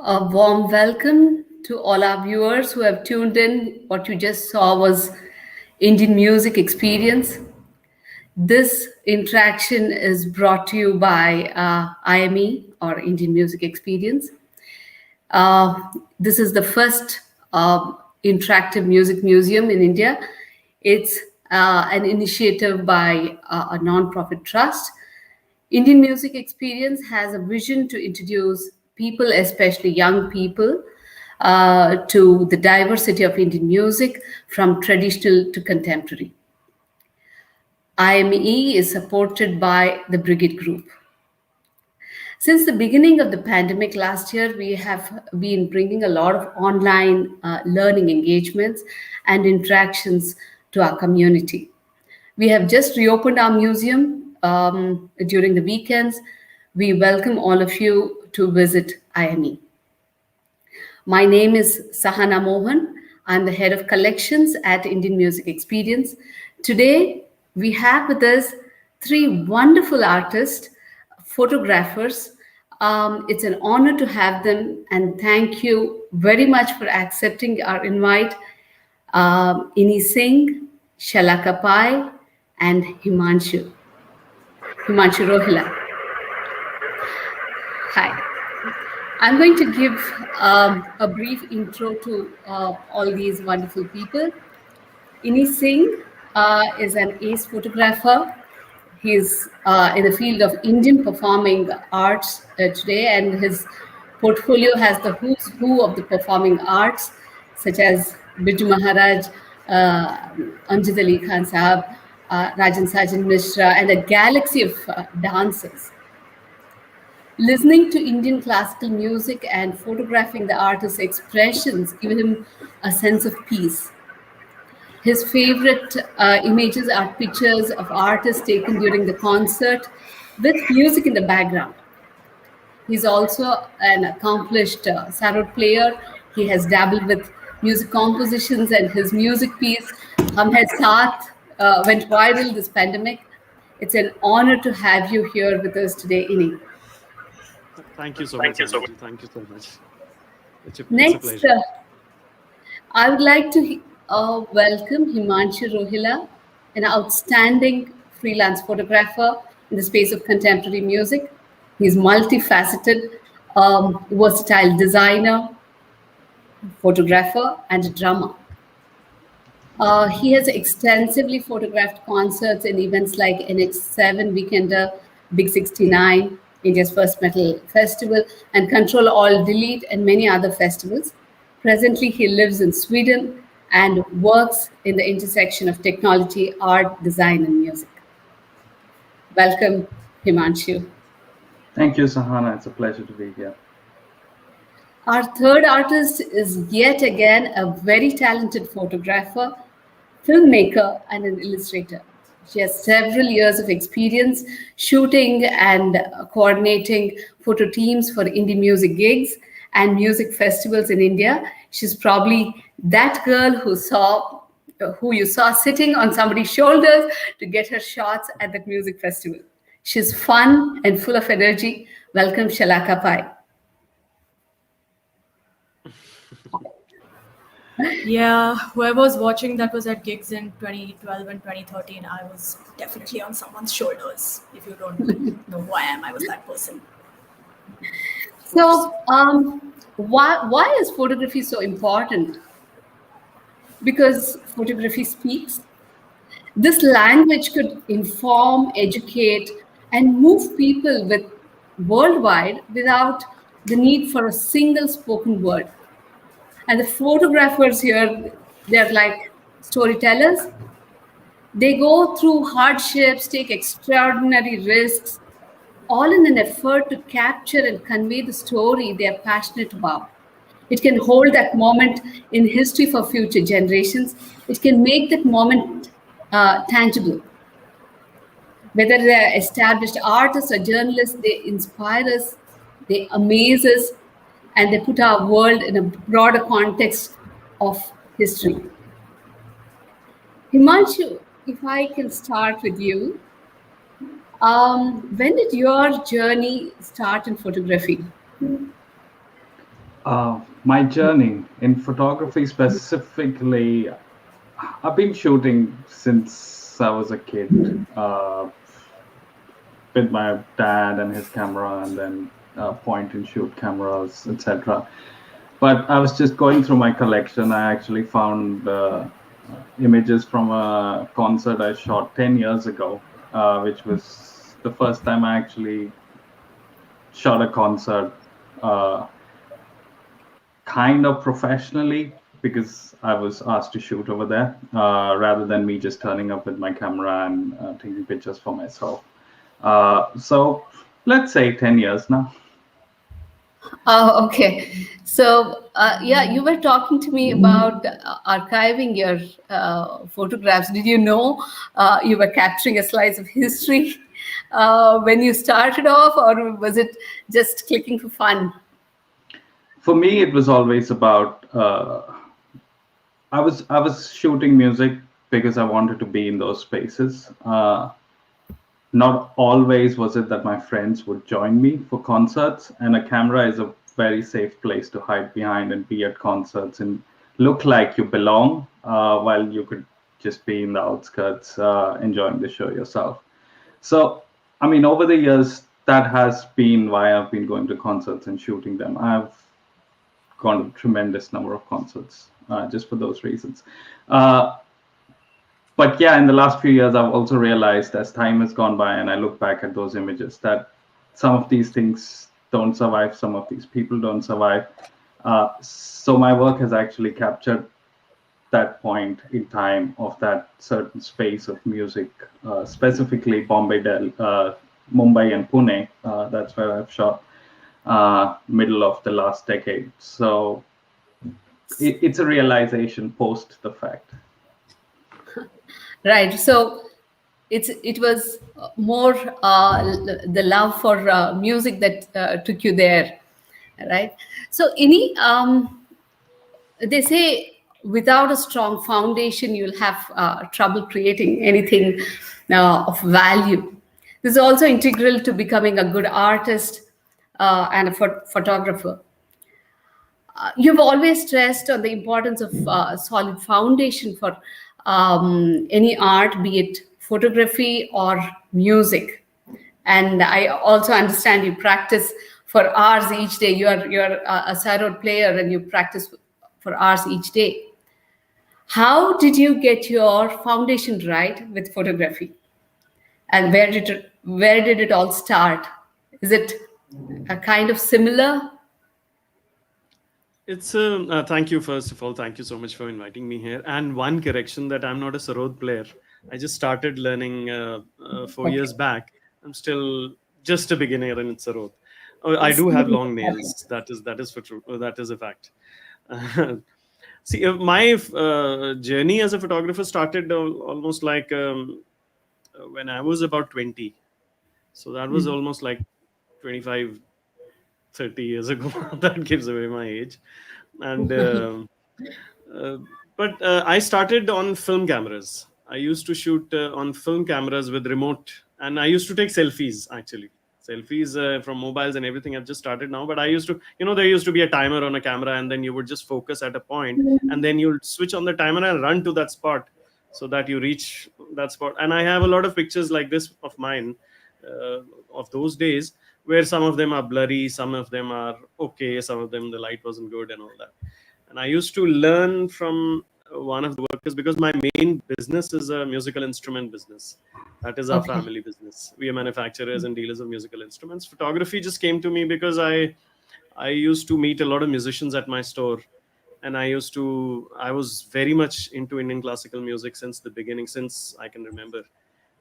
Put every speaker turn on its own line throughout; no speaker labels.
A warm welcome to all our viewers who have tuned in. What you just saw was Indian Music Experience. This interaction is brought to you by IME or Indian Music Experience. Uh, this is the first interactive music museum in India. It's an initiative by a non-profit trust. Indian Music Experience has a vision to introduce people, especially young people, to the diversity of Indian music from traditional to contemporary. IME is supported by the Brigade Group. Since the beginning of the pandemic last year, we have been bringing a lot of online learning engagements and interactions to our community. We have just reopened our museum during the weekends. We welcome all of you to visit IME. My name is Sahana Mohan. I'm the head of collections at Indian Music Experience. Today, we have with us three wonderful artists, photographers. It's an honor to have them, and thank you very much for accepting our invite. Innee Singh, Shalaka and Himanshu Rohilla. Hi. I'm going to give a brief intro to all these wonderful people. Innee Singh is an ace photographer. He's in the field of Indian performing arts today, and his portfolio has the who's who of the performing arts, such as Biju Maharaj, Amjad Ali Khan Sahab, Rajan Sajan Mishra, and a galaxy of dancers. Listening to Indian classical music and photographing the artist's expressions give him a sense of peace. His favorite images are pictures of artists taken during the concert with music in the background. He's also an accomplished sarod player. He has dabbled with music compositions, and his music piece, Hum Hai Saath, went viral this pandemic. It's an honor to have you here with us today, Innee.
Thank you so much. Thank you so much. It's a
Next,
pleasure.
I would like to welcome Himanshu Rohilla, an outstanding freelance photographer in the space of contemporary music. He's multifaceted, versatile designer, photographer, and a drummer. He has extensively photographed concerts and events like NH7 Weekender, Big 69, India's first metal festival, and Control All Delete, and many other festivals. Presently, he lives in Sweden and works in the intersection of technology, art, design, and music. Welcome, Himanshu.
Thank you, Sahana. It's a pleasure to be here.
Our third artist is yet again a very talented photographer, filmmaker, and an illustrator. She has several years of experience shooting and coordinating photo teams for indie music gigs and music festivals in India. She's probably that girl who you saw sitting on somebody's shoulders to get her shots at that music festival. She's fun and full of energy. Welcome, Shalaka.
Yeah, whoever was watching that was at gigs in 2012 and 2013. I was definitely on someone's shoulders. If you don't know who I am, I was that person.
So, why is photography so important? Because photography speaks. This language could inform, educate, and move people worldwide without the need for a single spoken word. And the photographers here, they're like storytellers. They go through hardships, take extraordinary risks, all in an effort to capture and convey the story they are passionate about. It can hold that moment in history for future generations. It can make that moment tangible. Whether they're established artists or journalists, they inspire us, they amaze us, and they put our world in a broader context of history. Himanshu, if I can start with you, when did your journey start in photography?
My journey in photography specifically, I've been shooting since I was a kid, uh, with my dad and his camera, and then point and shoot cameras, etc. But I was just going through my collection. I actually found images from a concert I shot 10 years ago, which was the first time I actually shot a concert, uh, kind of professionally, because I was asked to shoot over there, rather than me just turning up with my camera and taking pictures for myself. So let's say 10 years now.
Oh, okay. So, yeah, you were talking to me about archiving your photographs. Did you know you were capturing a slice of history when you started off, or was it just clicking for fun?
For me, it was always about I was shooting music because I wanted to be in those spaces. Not always was it that my friends would join me for concerts, and a camera is a very safe place to hide behind and be at concerts and look like you belong, while you could just be in the outskirts, enjoying the show yourself. So, I mean, over the years, that has been why I've been going to concerts and shooting them. I've gone to a tremendous number of concerts, just for those reasons. Uh, but yeah, in the last few years, I've also realized as time has gone by and I look back at those images that some of these things don't survive, some of these people don't survive. So my work has actually captured that point in time of that certain space of music, specifically Mumbai and Pune. That's where I've shot, middle of the last decade. So it's a realization post the fact.
Right. So it was more the love for music that took you there, right? So, any they say without a strong foundation, you'll have trouble creating anything of value. This is also integral to becoming a good artist and a photographer. You've always stressed on the importance of solid foundation for any art, be it photography or music. And I also understand you practice for hours each day. You're a sideroad player and you practice for hours each day. How did you get your foundation right with photography? And where did it all start? Is it a kind of similar?
It's thank you first of all. Thank you so much for inviting me here. And one correction that I'm not a sarod player. I just started learning 4 years
Okay.
back. I'm still just a beginner in sarod. Oh, I
It's
do have long nails. That is for true. That is a fact. See, my journey as a photographer started almost like when I was about 20. So that was almost like 25, 30 years ago. That gives away my age. And uh, but I started on film cameras. I used to shoot on film cameras with remote, and I used to take selfies actually. Selfies from mobiles and everything. I've just started now, but I used to, there used to be a timer on a camera, and then you would just focus at a point, and then you'll switch on the timer and run to that spot so that you reach that spot. And I have a lot of pictures like this of mine, uh, of those days, where some of them are blurry, some of them are okay, some of them the light wasn't good and all that. And I used to learn from one of the workers, because my main business is a musical instrument business. That is our
Okay.
family business. We are manufacturers and dealers of musical instruments. Photography just came to me because I used to meet a lot of musicians at my store, and I was very much into Indian classical music since the beginning, since I can remember.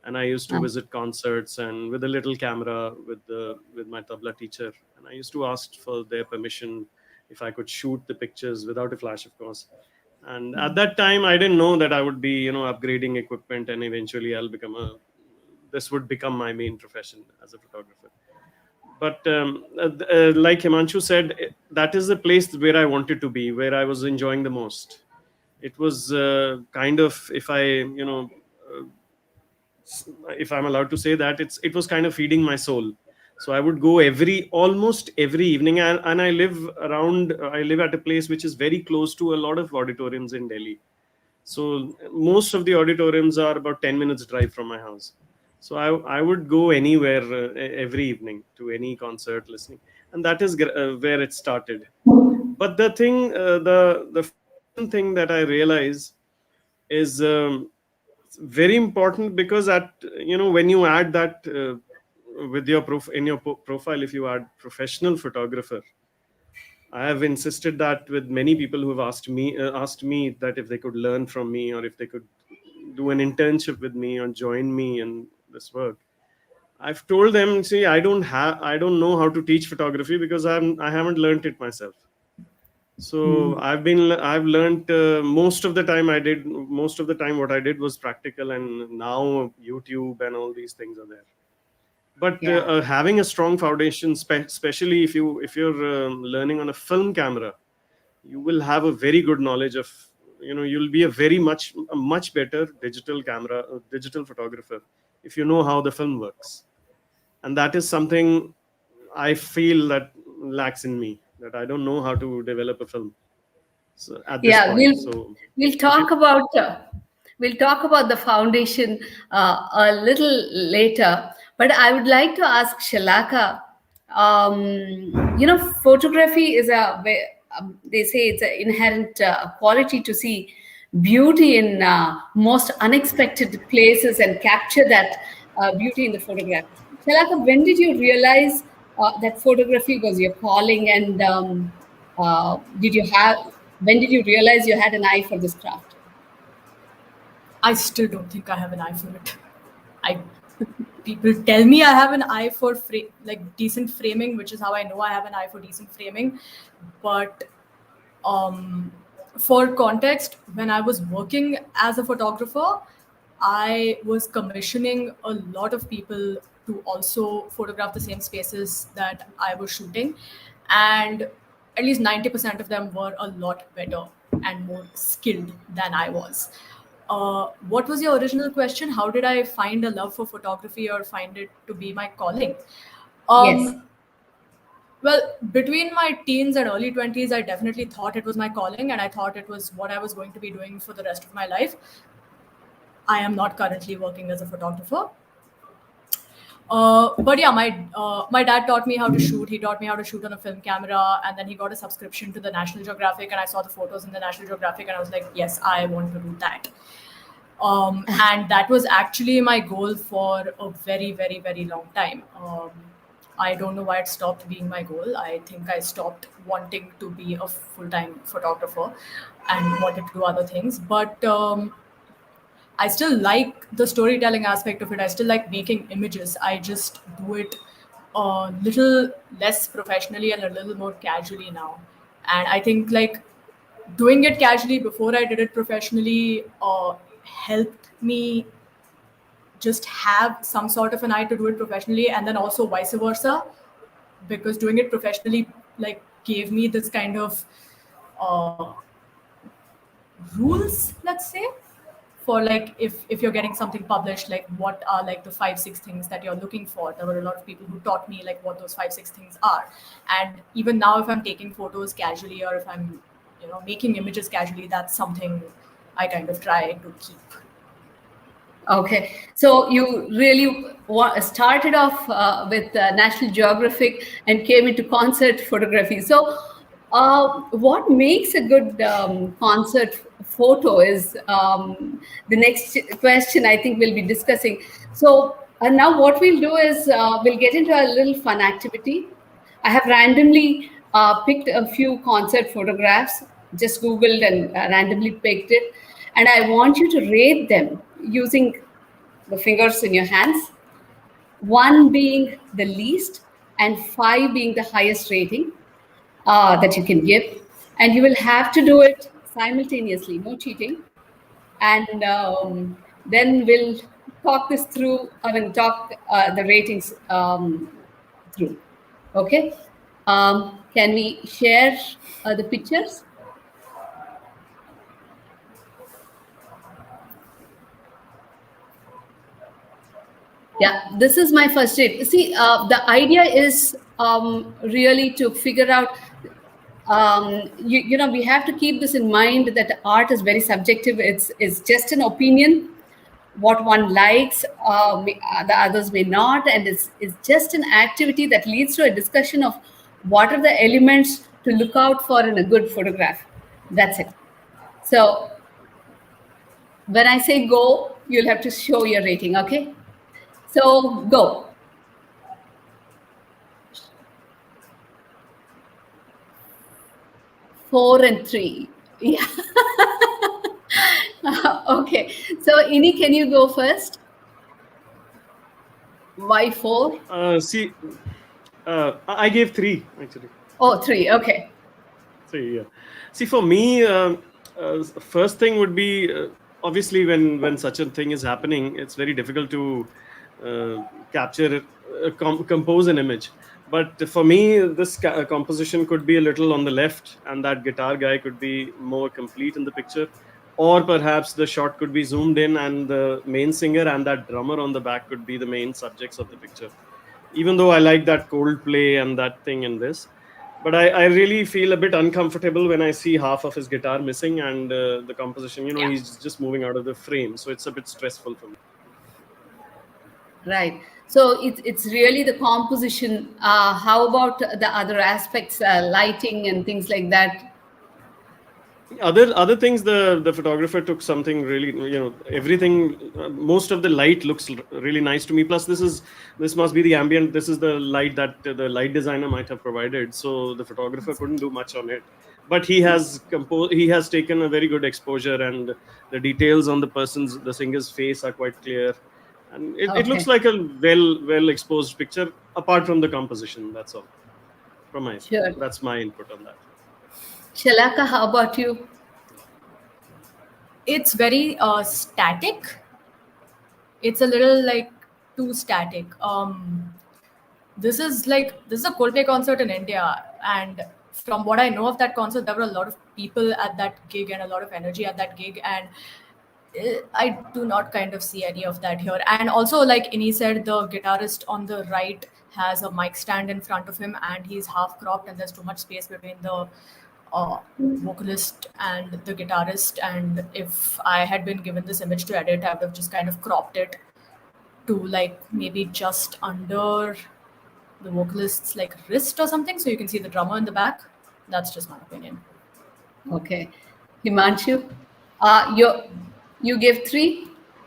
And I used to visit concerts and with a little camera with my tabla teacher, and I used to ask for their permission if I could shoot the pictures without a flash, of course. And at that time, I didn't know that I would be, upgrading equipment, and eventually this would become my main profession as a photographer. But like Himanshu said, that is the place where I wanted to be, where I was enjoying the most. It was kind of, uh, if I'm allowed to say that, it was kind of feeding my soul. So I would go almost every evening, and I live at a place which is very close to a lot of auditoriums in Delhi. So most of the auditoriums are about 10 minutes drive from my house. So I would go anywhere every evening to any concert listening, and that is where it started. But the thing, the foundation thing that I realize is very important, because at when you add that with your in your profile, if you add professional photographer, I have insisted that with many people who have asked me that if they could learn from me, or if they could do an internship with me or join me in this work. I've told them, see, I don't know how to teach photography, because I haven't learned it myself. So
Hmm.
I've learned most of the time what I did was practical, and now YouTube and all these things are there. But
Yeah.
having a strong foundation, especially if you're learning on a film camera, you will have a very good knowledge of, you'll be a much better digital photographer if you know how the film works. And that is something I feel that lacks in me, that I don't know how to develop a film, so, at this
Yeah,
point. So
we'll
if you
talk about the foundation a little later. But I would like to ask Shalaka. Photography is they say it's an inherent quality to see beauty in most unexpected places and capture that beauty in the photograph. Shalaka, when did you realize that photography was your calling, and did you have when did you realize you had an eye for this craft?
I still don't think I have an eye for it. I People tell me I have an eye for like decent framing, which is how I know I have an eye for decent framing. But um, for context, when I was working as a photographer, I was commissioning a lot of people to also photograph the same spaces that I was shooting, and at least 90% of them were a lot better and more skilled than I was. What was your original question? How did I find a love for photography or find it to be my calling?
Yes.
Um, well, between my teens and early 20s, I definitely thought it was my calling and I thought it was what I was going to be doing for the rest of my life. I am not currently working as a photographer. But yeah, my dad taught me how to shoot. He taught me how to shoot on a film camera, and then he got a subscription to the National Geographic, and I saw the photos in the National Geographic, and I was like, yes, I want to do that. And that was actually my goal for a very, very, very long time. I don't know why it stopped being my goal. I think I stopped wanting to be a full time photographer and wanted to do other things. But I still like the storytelling aspect of it. I still like making images. I just do it a little less professionally and a little more casually now. And I think like doing it casually before I did it professionally helped me just have some sort of an eye to do it professionally, and then also vice versa, because doing it professionally like gave me this kind of uh, rules, let's say, for like if you're getting something published, like what are like the 5 6 things that you're looking for. There were a lot of people who taught me like what those 5 6 things are, and even now if I'm taking photos casually or if I'm making images casually, that's something I kind of try to keep.
Okay, so you really started off with National Geographic and came into concert photography. So, what makes a good concert photo is the next question I think we'll be discussing. So, now what we'll do is we'll get into a little fun activity. I have randomly picked a few concert photographs, just Googled and randomly picked it. And I want you to rate them using the fingers in your hands, one being the least and five being the highest rating that you can give. And you will have to do it simultaneously, no cheating. And then we'll talk this through, talk the ratings through. Okay. Can we share the pictures? Yeah, this is my first date. See, the idea is really to figure out. We have to keep this in mind that art is very subjective. It's just an opinion. What one likes, the others may not, and it's just an activity that leads to a discussion of what are the elements to look out for in a good photograph. That's it. So when I say go, you'll have to show your rating. Okay. So go. 4 and 3. Yeah. Okay. So Ini, can you go first? Why 4?
See, I gave 3 actually.
Oh, 3. Okay.
3, yeah. See, for me, first thing would be obviously when such a thing is happening, it's very difficult to capture, compose an image. But for me, this composition could be a little on the left, and that guitar guy could be more complete in the picture. Or perhaps the shot could be zoomed in, and the main singer and that drummer on the back could be the main subjects of the picture. Even though I like that cold play and that thing in this, but I really feel a bit uncomfortable when I see half of his guitar missing and the composition,
Yeah.
he's just moving out of the frame. So it's a bit stressful for me.
Right. So it's really the composition. How about the other aspects, lighting and things like that?
Other things, the photographer took something really, everything, most of the light looks really nice to me. Plus this must be the ambient, this is the light that the light designer might have provided, so the photographer couldn't do much on it. But he has taken a very good exposure, and the details on the singer's face are quite clear, and it looks
Okay.
like a well exposed picture, apart from the composition. That's all from my
Sure.
that's my input on that.
Shalaka, how about you?
It's very static. It's a little like too static. This is a Coldplay concert in India, and from what I know of that concert, there were a lot of people at that gig and a lot of energy at that gig, and I do not kind of see any of that here. And also, like Innee said, the guitarist on the right has a mic stand in front of him, and he's half cropped, and there's too much space between the vocalist and the guitarist. And if I had been given this image to edit, I would have just kind of cropped it to like maybe just under the vocalist's like wrist or something, so you can see the drummer in the back. That's just my opinion.
Okay. Himanshu, you give 3?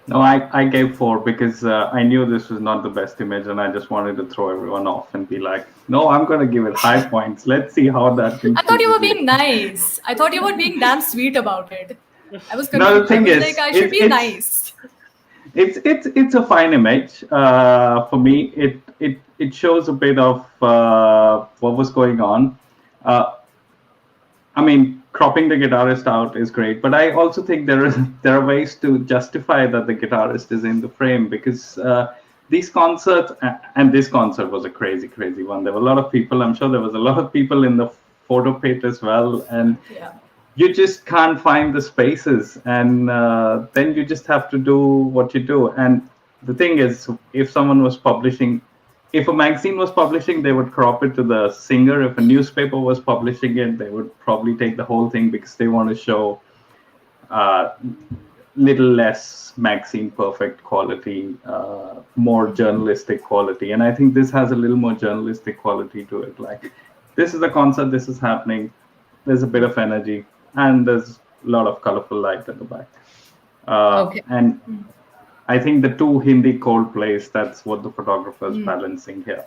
No, I gave 4 because I knew this was not the best image, and I just wanted to throw everyone off and be like, no, I'm going to give it high points. Let's see how that.
I thought you were being nice. I thought you were being damn sweet about it. I was confused.
No, the thing
I was
is,
like, I should be nice.
It's a fine image. For me, it shows a bit of what was going on. I mean, cropping the guitarist out is great, but I also think there are ways to justify that the guitarist is in the frame, because these concerts, and this concert was a crazy one. There were a lot of people. I'm sure there was a lot of people in the photo pit as well, and
Yeah.
you just can't find the spaces, and then you just have to do what you do. And the thing is, if someone was publishing, if a magazine was publishing, they would crop it to the singer. If a newspaper was publishing it, they would probably take the whole thing because they want to show little less magazine perfect quality, more journalistic quality. And I think this has a little more journalistic quality to it. Like, this is a concert, this is happening, there's a bit of energy, and there's a lot of colorful light at the back.
Okay.
And I think the 2 Hindi Coldplays, that's what the photographer is balancing here.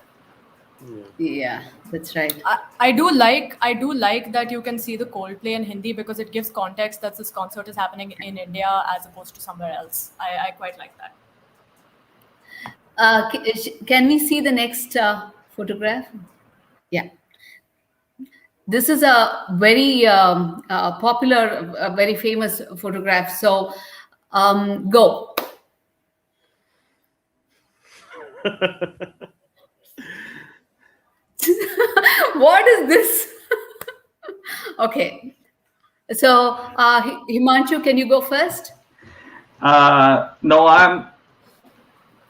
Yeah, that's right.
I do like that you can see the Coldplay in Hindi, because it gives context that this concert is happening in India as opposed to somewhere else. I quite like that.
Can we see the next photograph? Yeah. This is a very popular, very famous photograph. So go. What is this? Okay. So Himanshu, can you go first?
No,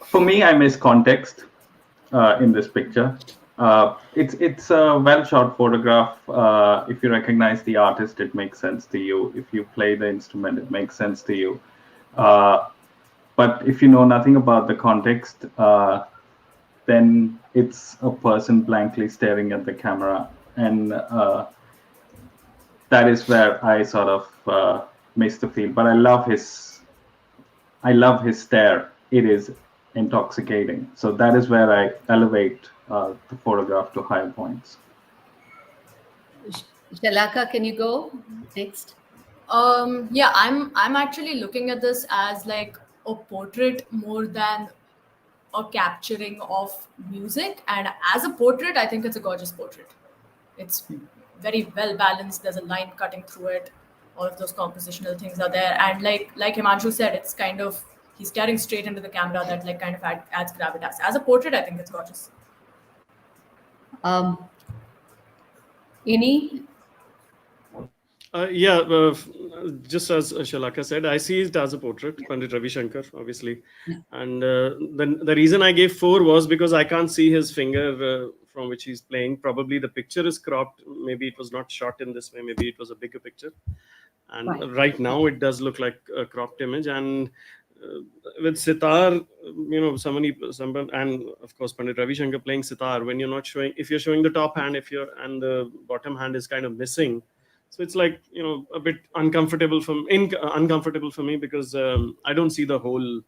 For me, I miss context in this picture. It's a well shot photograph. If you recognize the artist, it makes sense to you. If you play the instrument, it makes sense to you. Uh, but if you know nothing about the context, then it's a person blankly staring at the camera, and that is where I sort of miss the feel. But I love his stare. It is intoxicating. So that is where I elevate the photograph to higher points.
Shalaka, can you go next?
Yeah, I'm actually looking at this as like a portrait more than a capturing of music. And as a portrait, I think it's a gorgeous portrait. It's very well balanced. There's a line cutting through it. All of those compositional things are there. And like Himanshu said, it's kind of he's staring straight into the camera that like kind of adds gravitas. As a portrait, I think it's gorgeous.
Innee?
Yeah, just as Shalaka said, I see it as a portrait, Pandit Ravi Shankar, obviously. And the reason I gave 4 was because I can't see his finger from which he's playing. Probably the picture is cropped. Maybe it was not shot in this way. Maybe it was a bigger picture. And right now it does look like a cropped image. And with sitar, someone, and of course Pandit Ravi Shankar playing sitar, when you're not showing, if you're showing the top hand, and the bottom hand is kind of missing, so it's like a bit uncomfortable for me because I don't see the whole.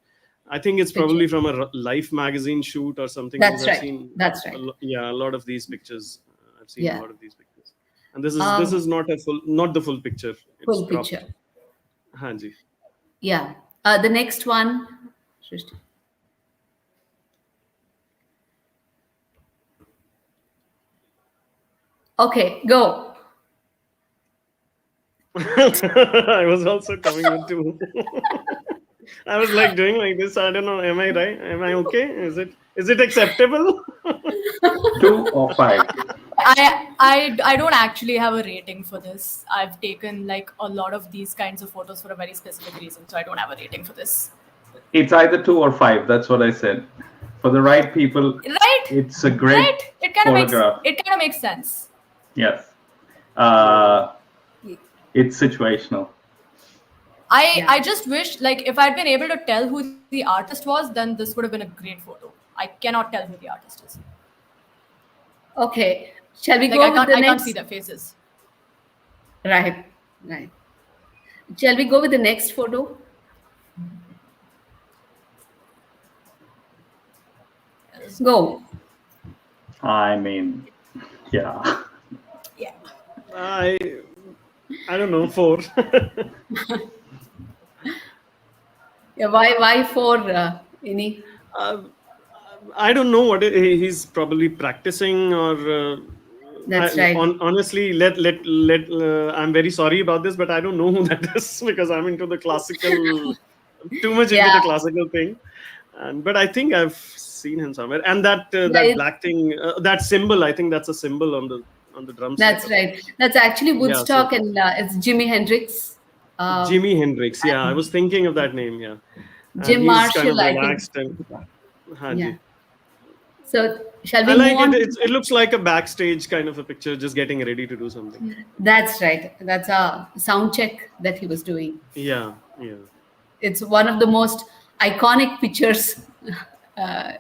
I think it's probably from a Life magazine shoot or something.
That's
because
right.
I've seen
That's right.
a lot of these pictures. I've seen
Yeah.
a lot of these pictures, and this is not the full picture. It's
Full
cropped.
picture.
Hanji.
Yeah. The next one. Srishti. Okay, go.
I was also coming with 2. I was like doing like this. I don't know. Am I right? Am I okay? Is it acceptable?
2 or 5?
I don't actually have a rating for this. I've taken like a lot of these kinds of photos for a very specific reason, so I don't have a rating for this.
It's either 2 or 5. That's what I said. For the right people,
Right?
it's a great
Right? It kind
photograph.
of makes sense.
Yes. It's situational.
I just wish like if I'd been able to tell who the artist was, then this would have been a great photo. I cannot tell who the artist is.
Okay. Shall we
Like
go with the
I can't
next?
see their faces.
Right. Right. Shall we go with the next photo? Go.
I mean, yeah.
Yeah.
I don't know. 4.
Yeah. Why 4, Innee?
I don't know what he's probably practicing or.
That's right.
Honestly, I'm very sorry about this, but I don't know who that is because I'm into the classical, too much into the classical thing. But I think I've seen him somewhere. And that black thing, that symbol, I think that's a symbol on the drumstick.
That's right. That's actually Woodstock, and it's Jimi Hendrix.
Jimi Hendrix. Yeah, I was thinking of that name. Yeah. And
Jim
he's
Marshall,
kind of
I think.
relaxed and. Hanji.
Yeah. So shall we
I like
move on?
it. It looks like a backstage kind of a picture, just getting ready to do something.
That's right. That's a sound check that he was doing.
Yeah.
It's one of the most iconic pictures.
I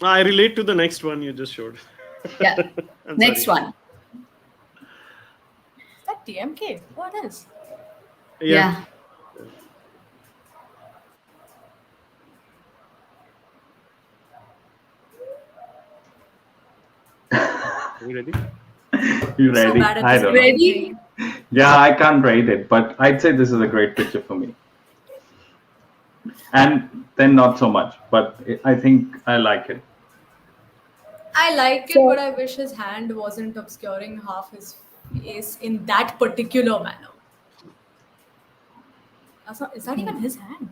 relate to the next one you just showed.
Yeah.
I'm
Next
sorry.
one.
Is that TMK? What is?
Yeah.
Are you ready?
You
So
ready?
bad at
I
this.
don't know.
Ready?
Yeah, I can't rate it, but I'd say this is a great picture for me. And then not so much, but I think I like it.
I like it,
So-
but I wish his hand wasn't obscuring half his face in that particular manner. Is that even his hand?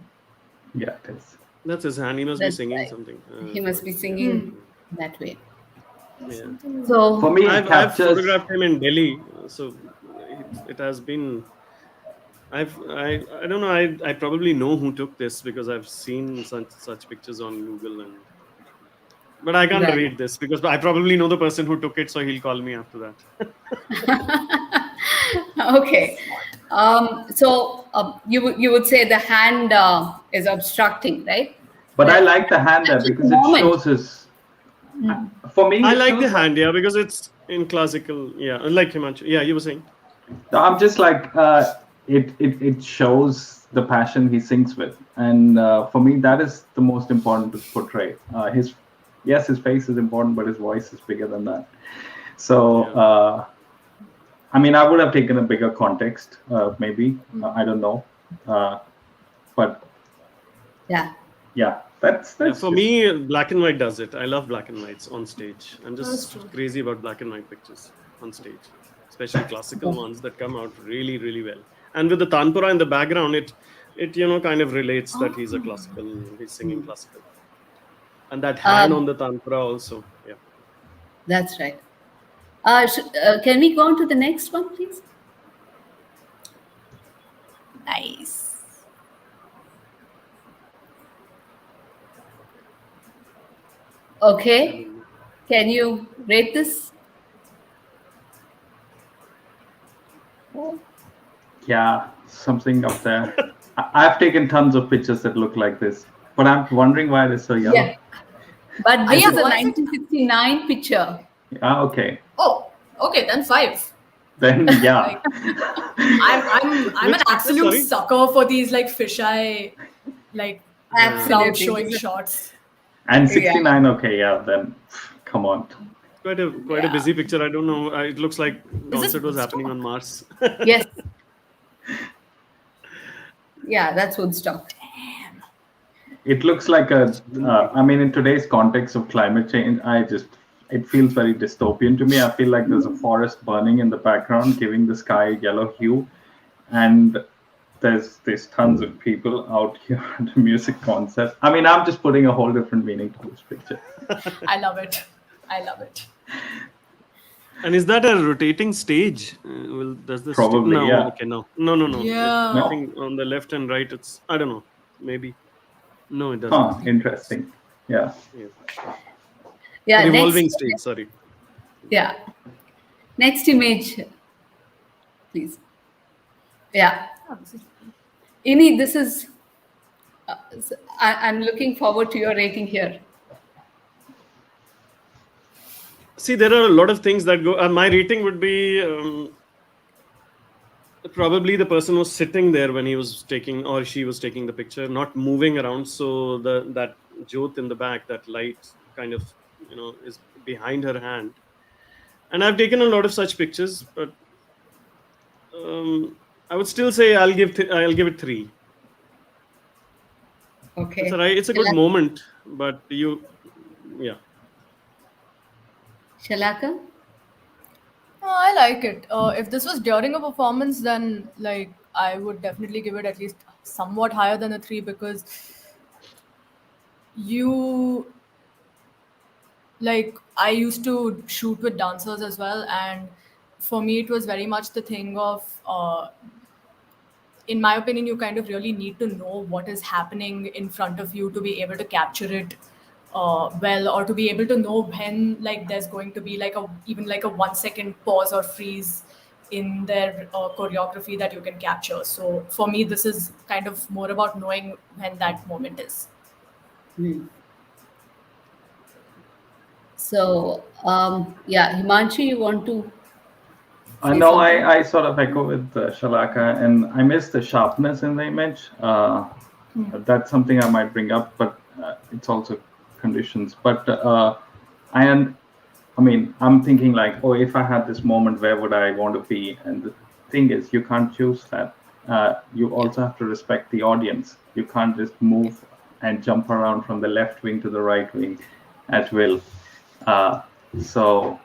Yeah, it is.
That's his hand. He must be
That's
singing
right.
something.
He must be singing that way.
Yeah.
So
For me, it
I've
captures.
photographed him in Delhi, so it has been I don't know. I probably know who took this because I've seen such pictures on Google, and but I can't
Right.
read this because I probably know the person who took it, so he'll call me after that.
Okay. You would say the hand is obstructing, right?
But I
But
like the hand there
just a
because it
moment.
shows his. For me,
I
it
like the
feels like.
hand, yeah, because it's in classical. Yeah, unlike Himanshu. Yeah, you were saying.
I'm just like it shows the passion he sings with, and for me that is the most important to portray. His Yes, his face is important, but his voice is bigger than that. So
Yeah.
I mean, I would have taken a bigger context, maybe. I don't know, but
Yeah.
yeah,
Yeah,
that's
for
just
me, black and white does it. I love black and whites on stage. I'm
That's
just
true.
crazy about black and white pictures on stage, especially classical ones that come out really, really well. And with the tanpura in the background, it kind of relates that he's singing classical, and that hand
Um,
on the tanpura also. Yeah.
that's right. Can we go on to the next one, please?
Nice.
Okay.
And
Can you rate this?
yeah, something up there. I've taken tons of pictures that look like this, but I'm wondering why it is so
Yeah.
yellow.
But this
Yeah,
is a
was it?
1969 picture.
Okay,
Oh, okay, then 5.
then yeah.
Like, I'm an
which picture?
absolute
Sorry.
sucker for these like fisheye, like crowd
Absolutely.
showing
This is,
shots.
And
yeah.
69, okay, yeah, then come on.
Quite a
Yeah.
busy picture. I don't know. It looks like
Is this
concert was happening on
Woodstock?
Mars.
Yes. Yeah, that's Woodstock.
Damn.
It looks like I mean, in today's context of climate change, it feels very dystopian to me. I feel like there's a forest burning in the background, giving the sky a yellow hue. And there's tons of people out here at a music concert. I mean, I'm just putting a whole different meaning to this picture.
I love it. I love it.
And is that a rotating stage? Does the
Probably,
no?
yeah.
Okay, no.
Yeah.
I
No.
think on the left and right, it's I don't know. Maybe no, it doesn't.
Huh, interesting. Yeah.
Yeah.
Yeah,
Revolving stage. Sorry.
yeah. Next image, please. Yeah. Innee, this is. I'm looking forward to your rating here.
See, there are a lot of things that go. My rating would be probably the person was sitting there when he was taking or she was taking the picture, not moving around. So that jyot in the back, that light, kind of is behind her hand. And I've taken a lot of such pictures, but I would still say I'll give it 3.
Okay.
It's a good moment, but yeah.
Shalaka?
I like it. If this was during a performance, then like I would definitely give it at least somewhat higher than a 3 because you like I used to shoot with dancers as well, and for me it was very much the thing of in my opinion, you kind of really need to know what is happening in front of you to be able to capture it well, or to be able to know when like there's going to be like even like a 1 second pause or freeze in their choreography that you can capture. So for me, this is kind of more about knowing when that moment is.
So, yeah, Himanshu, you want to say
No,
something?
I sort of echo with Shalaka, and I miss the sharpness in the image. That's something I might bring up, but it's also conditions. But I mean, I'm thinking like, oh, if I had this moment, where would I want to be? And the thing is, you can't choose that. You also have to respect the audience. You can't just move and jump around from the left wing to the right wing at will. So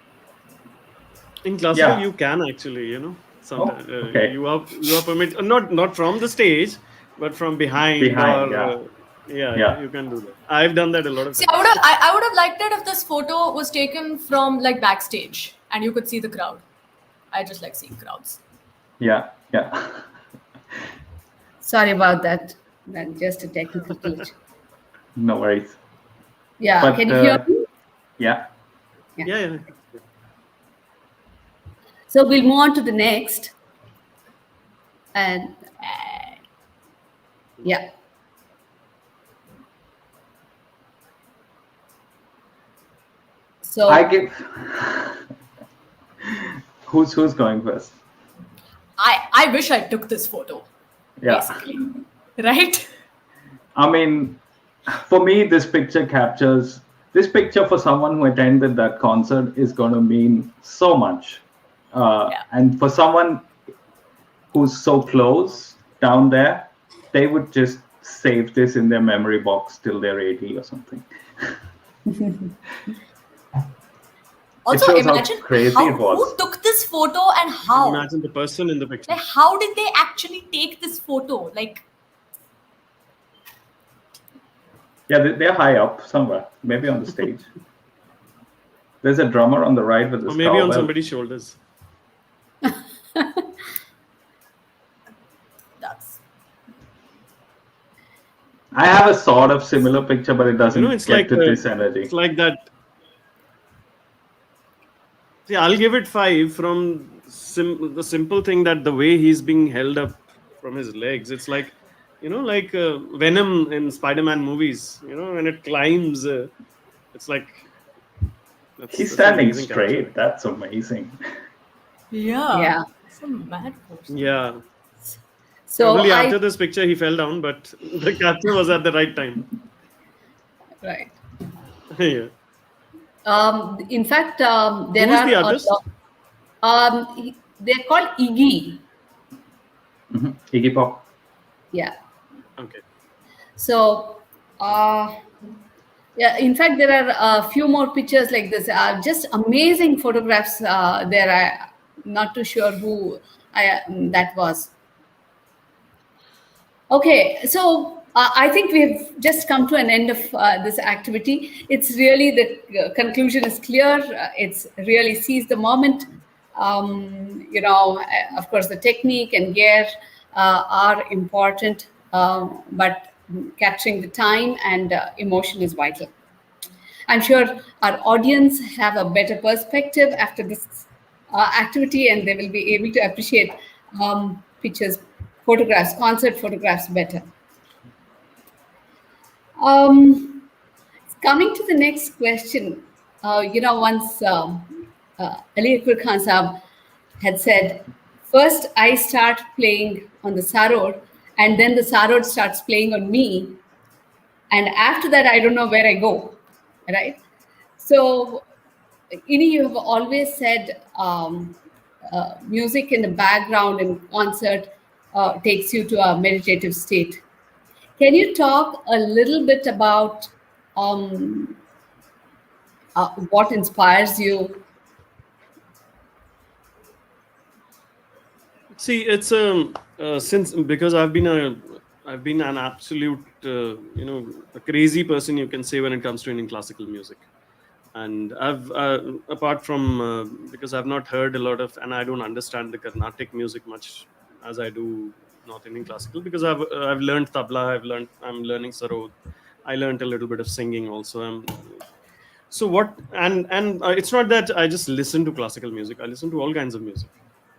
In classical,
yeah.
you can actually, sometimes
okay.
you are permitted not from the stage, but from behind,
Behind,
or
yeah.
yeah, you can do that. I've done that a lot of
See,
times.
I would have liked it if this photo was taken from like backstage and you could see the crowd. I just like seeing crowds.
Yeah.
Sorry about that. That's just a technical glitch.
No worries.
Yeah,
But
can you hear me?
yeah,
Yeah.
Yeah, yeah.
So we'll move on to the next. And yeah.
I
So
give. Who's going first?
I wish I took this photo,
Yeah.
basically. Right?
I mean, for me, this picture for someone who attended that concert is going to mean so much.
Yeah.
And for someone who's so close down there, they would just save this in their memory box till they're 80 or something. It
Also,
shows how
imagine
crazy it
who
was.
took this photo and
And
how.
imagine the person in the picture.
Like, how did they actually take this photo? Like,
Yeah, they're high up somewhere, maybe on the stage. There's a drummer on the right with
Or
his
maybe on
cowbell.
somebody's shoulders.
that's
I have a sort of similar picture, but it doesn't
It's
get
like
to this energy.
it's like that. See, I'll give it 5 from the simple thing that the way he's being held up from his legs. It's like, like Venom in Spider-Man movies. When it climbs, it's like
He's
that's an
standing
amazing capture.
straight. That's amazing.
yeah.
yeah.
Some mad person.
Yeah.
So
Probably
I
after this picture he fell down, but the capture was at the right time.
right.
Yeah.
In fact, there
Who is
are
the
a
artist?
lot. They're called Iggy.
Iggy Pop.
Yeah.
Okay.
So, yeah. In fact, there are a few more pictures like this. Just amazing photographs. There, not too sure who that was. Okay, so I think we've just come to an end of this activity. It's really the conclusion is clear. It's really seize the moment. Of course, the technique and gear are important, but capturing the time and emotion is vital. I'm sure our audience have a better perspective after this activity, and they will be able to appreciate pictures, photographs, concert photographs better. Coming to the next question, once Ali Akbar Khan Saab had said, first I start playing on the sarod, and then the sarod starts playing on me, and after that I don't know where I go, right? So, Ini, you have always said music in the background in concert takes you to a meditative state. Can you talk a little bit about what inspires you?
See, it's since because I've been an absolute a crazy person, you can say, when it comes to Indian classical music. And I've apart from because I've not heard a lot of, and I don't understand the Carnatic music much as I do North Indian classical, because I've learned tabla, I'm learning sarod, I learned a little bit of singing also. So what, and it's not that I just listen to classical music. I listen to all kinds of music.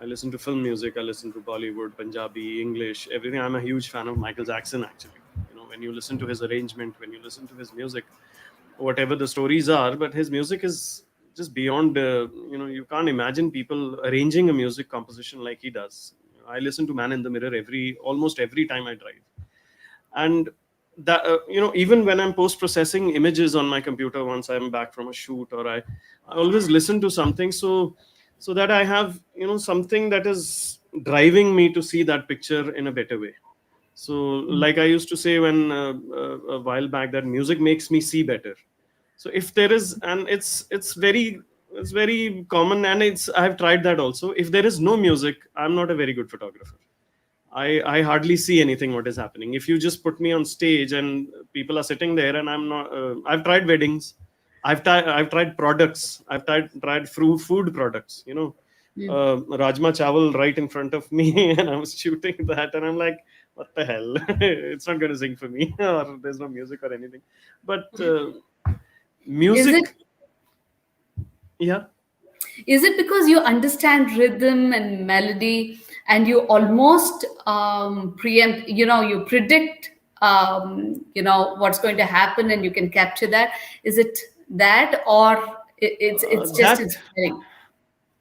I listen to film music, I listen to Bollywood, Punjabi, English, everything. I'm a huge fan of Michael Jackson, actually. When you listen to his arrangement, when you listen to his music, whatever the stories are, but his music is just beyond you can't imagine people arranging a music composition like he does. I listen to Man in the Mirror almost every time I drive. And that even when I'm post processing images on my computer, once I'm back from a shoot, or I always listen to something, so that I have something that is driving me to see that picture in a better way. So, like I used to say when a while back, that music makes me see better. So if there is, and it's very common, and I've tried that also. If there is no music, I'm not a very good photographer. I hardly see anything what is happening. If you just put me on stage and people are sitting there, and I'm not. I've tried weddings, I've tried products, I've tried food products. Rajma Chawal right in front of me, and I was shooting that, and I'm like, what the hell? It's not going to sing for me, or there's no music or anything. But
Is it
music, yeah.
is it because you understand rhythm and melody and you almost preempt, you predict, what's going to happen and you can capture that? Is it that, or it's just
That
inspiring?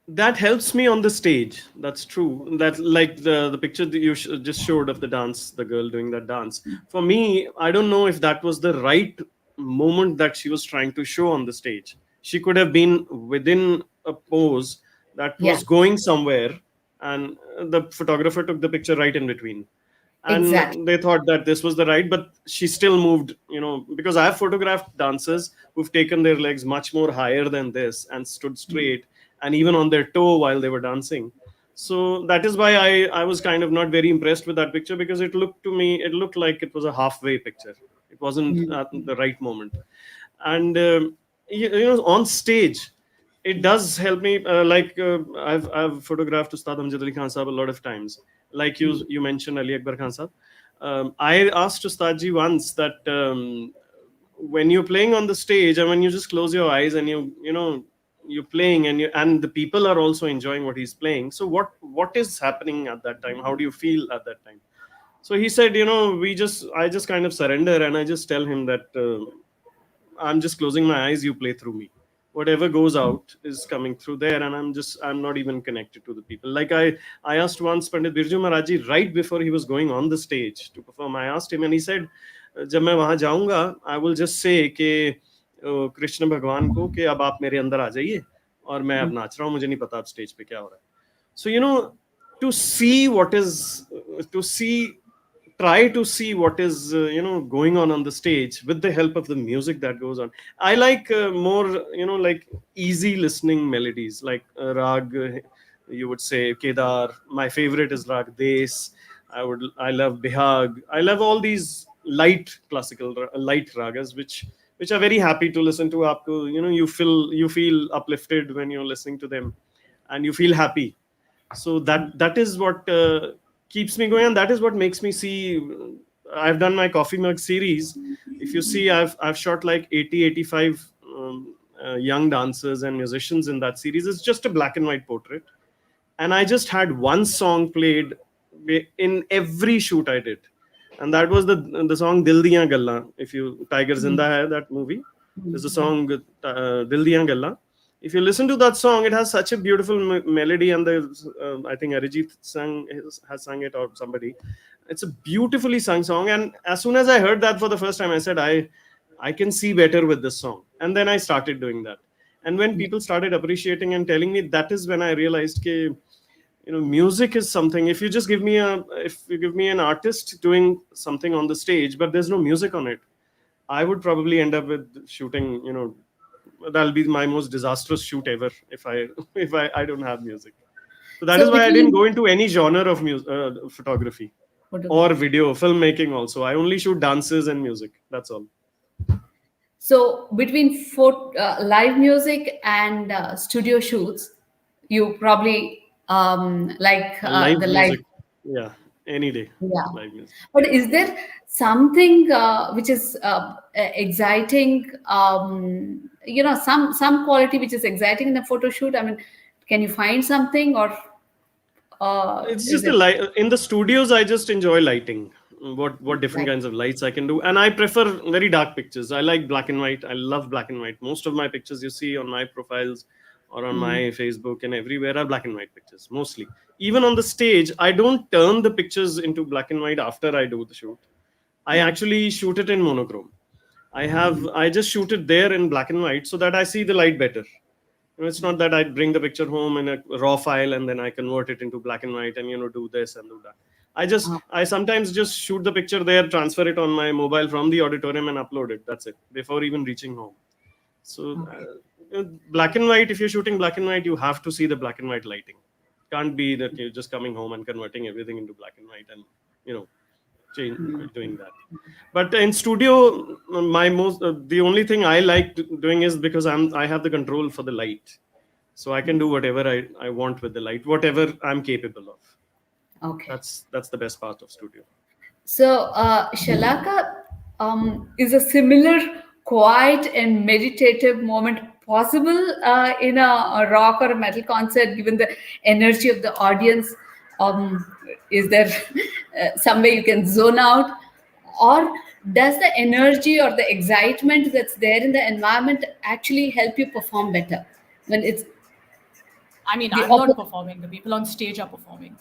that helps me on the stage. That's true. That, like the picture that you just showed of the dance, the girl doing that dance, for me, I don't know if that was the right moment that she was trying to show on the stage. She could have been within a pose that
Yeah,
was going somewhere, and the photographer took the picture right in between,
exactly.
and they thought that this was the right, but she still moved, because I have photographed dancers who've taken their legs much more higher than this and stood straight and even on their toe while they were dancing. So that is why I was kind of not very impressed with that picture, because it looked like it was a halfway picture. It wasn't at the right moment. And on stage it does help me, I've photographed Ustad Amjad Ali Khan Sahab a lot of times. Like you mentioned Ali Akbar Khan Sahab. I asked Ustad ji once that, when you're playing on the stage and when you just close your eyes and you're playing, and the people are also enjoying what he's playing, so what is happening at that time? How do you feel at that time? So he said, I just kind of surrender, and I just tell him that, I'm just closing my eyes, you play through me. Whatever goes out is coming through there, and I'm not even connected to the people. Like I asked once Pandit Birju Maharaj ji, right before he was going on the stage to perform, I asked him, and he said, जब मैं वहां जाऊंगा, I will just say कि कृष्ण भगवान को कि अब आप मेरे अंदर आ जाइए, और मैं अब नाच रहा हूँ, मुझे नहीं पता अब स्टेज पे क्या हो रहा है. So, to see what is, to see try to see what is, going on the stage with the help of the music that goes on. I like more, like easy listening melodies, like rag, you would say Kedar. My favorite is rag Des. I love Bihag. I love all these light ragas, which are very happy to listen to. Aapko, you feel uplifted when you're listening to them, and you feel happy. So that is what keeps me going, and that is what makes me see. I've done my coffee mug series. If you see, I've shot like 80 85 young dancers and musicians in that series. It's just a black and white portrait, and I just had one song played in every shoot I did, and that was the song Dil Diyan Gallan. If you Tiger Zinda Hai, that movie, there's a song Dil Diyan Gallan. If you listen to that song, it has such a beautiful melody, and I think Arijit has sung it, or somebody. It's a beautifully sung song, and as soon as I heard that for the first time, I said, I can see better with this song, and then I started doing that. And when people started appreciating and telling me, that is when I realized that, music is something. If you give me an artist doing something on the stage, but there's no music on it, I would probably end up with shooting, that'll be my most disastrous shoot ever if I if I don't have music. So that is
So
why I didn't
between
go into any genre of photography or
photography.
video filmmaking. Also, I only shoot dances and music. That's all.
So between live music and studio shoots, you probably like
Live
the live.
music, yeah, any day.
Yeah.
Live music.
But is there something which is exciting? Some quality which is exciting in a photo shoot. I mean, can you find something, or
It's
is
just the
it
light in the studios. I just enjoy lighting. What different
like?
kinds of lights I can do, and I prefer very dark pictures. I like black and white. I love black and white. Most of my pictures you see on my profiles or on my Facebook and everywhere are black and white pictures mostly. Even on the stage, I don't turn the pictures into black and white after I do the shoot. I actually shoot it in monochrome. I just shoot it there in black and white so that I see the light better. It's not that I bring the picture home in a raw file and then I convert it into black and white and do this and do that. I sometimes just shoot the picture there, transfer it on my mobile from the auditorium and upload it. That's it, before even reaching home. So
Okay.
black and white. If you're shooting black and white, you have to see the black and white lighting. Can't be that you're just coming home and converting everything into black and white and you know change doing that. But in studio, the only thing I like doing is because I have the control for the light. So I can do whatever I want with the light, whatever I'm capable of.
Okay.
That's the best part of studio.
So, Shalaka, is a similar quiet and meditative moment possible in a rock or a metal concert, given the energy of the audience? Is there some way you can zone out? Or does the energy or the excitement that's there in the environment actually help you perform better when it's
I mean,
the
I'm not
opposite?
performing. The people on stage are performing. I'm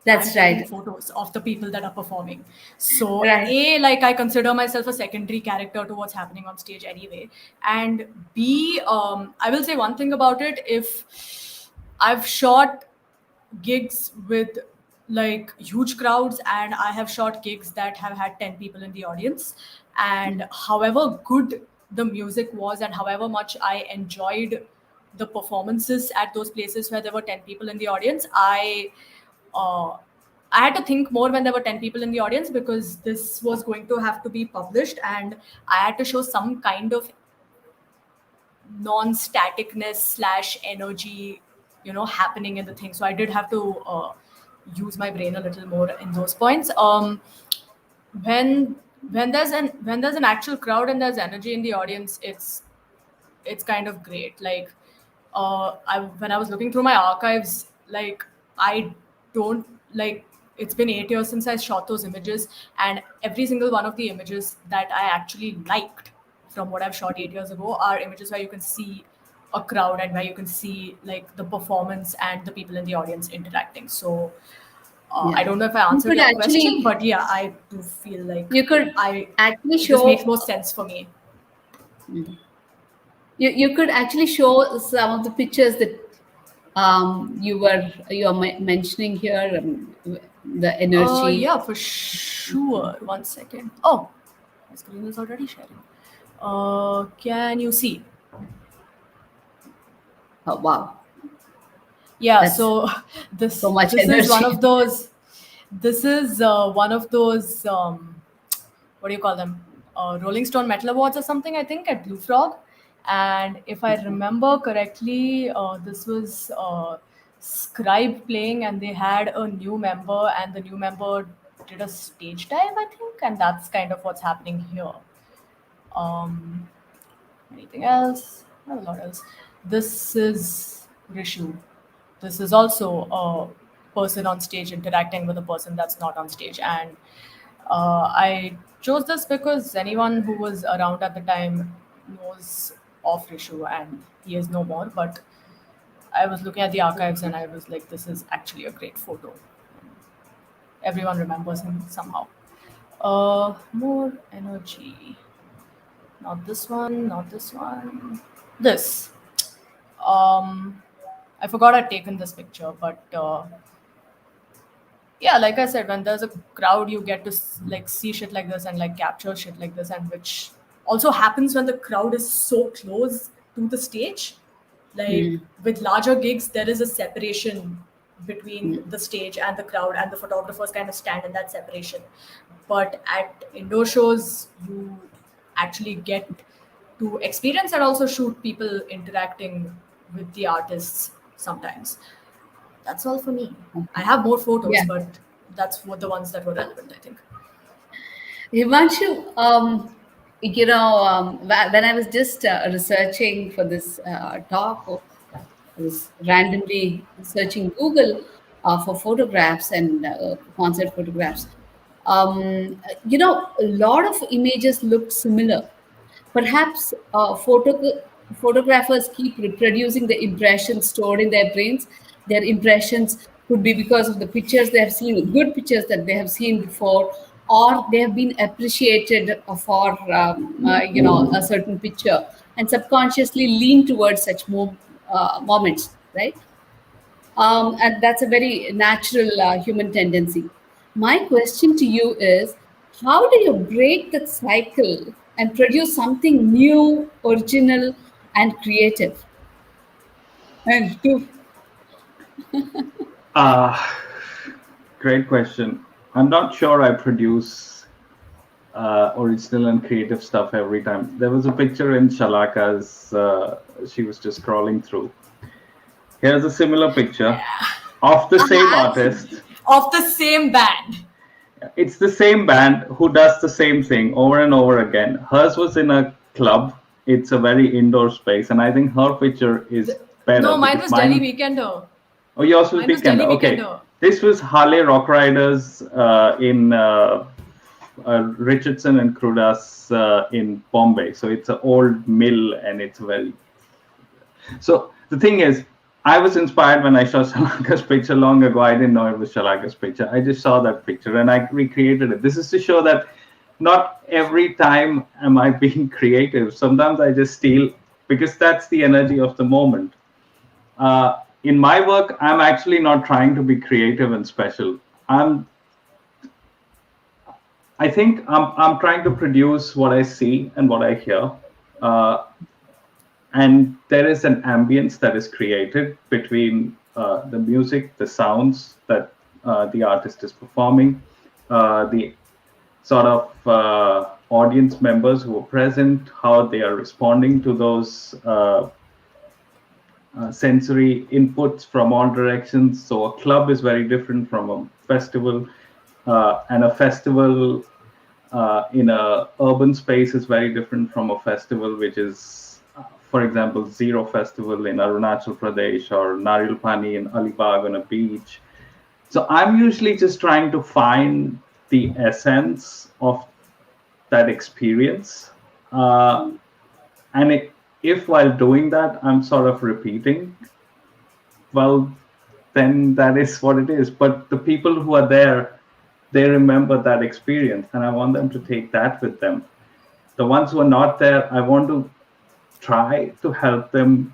That's
taking
right.
photos of the people that are performing. So,
Right.
A, like I consider myself a secondary character to what's happening on stage anyway. And B, I will say one thing about it. If I've shot gigs with like huge crowds and I have shot gigs that have had 10 people in the audience, and however good the music was and however much I enjoyed the performances at those places where there were 10 people in the audience, uh, I had to think more when there were 10 people in the audience, because this was going to have to be published and I had to show some kind of non-staticness slash energy, happening in the thing. So I did have to use my brain a little more in those points. When when there's an actual crowd and there's energy in the audience, it's kind of great. Like, when I was looking through my archives, like, I don't like. It's been 8 years since I shot those images, and every single one of the images that I actually liked from what I've shot 8 years ago are images where you can see a crowd and where you can see like the performance and the people in the audience interacting. So I
Yeah.
don't know if I
You
answered
could
your question,
actually
but yeah, I do feel like
you could
I
actually
this makes
show
more sense for me.
you could actually show some of the pictures that you're mentioning here, the energy.
Yeah, for sure. One second. Oh, my screen is already sharing. Can you see?
Oh, wow,
Yeah.
that's
So
so
this
much
this is one
energy.
of those. This is one of those. What do you call them? Rolling Stone Metal Awards or something, I think, at Blue Frog. And if I remember correctly, this was Scribe playing, and they had a new member, and the new member did a stage dive, I think, and that's kind of what's happening here. Um, Anything else? Not a lot else. This is Rishu. This is also a person on stage interacting with a person that's not on stage. And I chose this because anyone who was around at the time knows of Rishu, and he is no more. But I was looking at the archives and I was like, this is actually a great photo. Everyone remembers him somehow. More energy. Not this one, not this one. This. I forgot I'd taken this picture, but yeah, like I said, when there's a crowd, you get to like see shit like this and like capture shit like this, and which also happens when the crowd is so close to the stage. Like with larger gigs, there is a separation between the stage and the crowd, and the photographers kind of stand in that separation. But at indoor shows, you actually get to experience and also shoot people interacting with the artists sometimes. That's all for me. I have more photos,
Yeah.
but that's what the ones that were relevant, I think.
Himanshu, when I was just researching for this talk, I was randomly searching Google for photographs and concert photographs. A lot of images looked similar. Perhaps photographers keep reproducing the impressions stored in their brains. Their impressions could be because of the pictures they have seen, good pictures that they have seen before, or they have been appreciated for a certain picture, and subconsciously lean towards such moments, right? And that's a very natural human tendency. My question to you is, how do you break that cycle and produce something new, original, and creative? And to
Uh, Great question. I'm not sure I produce original and creative stuff every time. There was a picture in Shalaka's, she was just scrolling through. Here's a similar picture of the same artist.
Of the same band.
It's the same band who does the same thing over and over again. Hers was in a club. It's a very indoor space, and I think her picture is better
No, mine
because
was Delhi
mine.
Weekender.
Oh, yours was
Mine was Delhi
Weekender. Okay,
Weekender.
this was Harley Rock Riders in Richardson and Crudas in Bombay. So it's an old mill, and it's very. So the thing is, I was inspired when I saw Shalaka's picture long ago. I didn't know it was Shalaka's picture. I just saw that picture and I recreated it. This is to show that not every time am I being creative. Sometimes I just steal because that's the energy of the moment. In my work, I'm actually not trying to be creative and special. I think I'm trying to produce what I see and what I hear. Uh, and there is an ambience that is created between the music, the sounds that the artist is performing, the sort of audience members who are present, how they are responding to those sensory inputs from all directions. So a club is very different from a festival, and a festival in a urban space is very different from a festival which is, for example, Zero Festival in Arunachal Pradesh or Naril Pani in Alibag on a beach. So I'm usually just trying to find the essence of that experience. And if while doing that, I'm sort of repeating, well, then that is what it is. But the people who are there, they remember that experience, and I want them to take that with them. The ones who are not there, I want to try to help them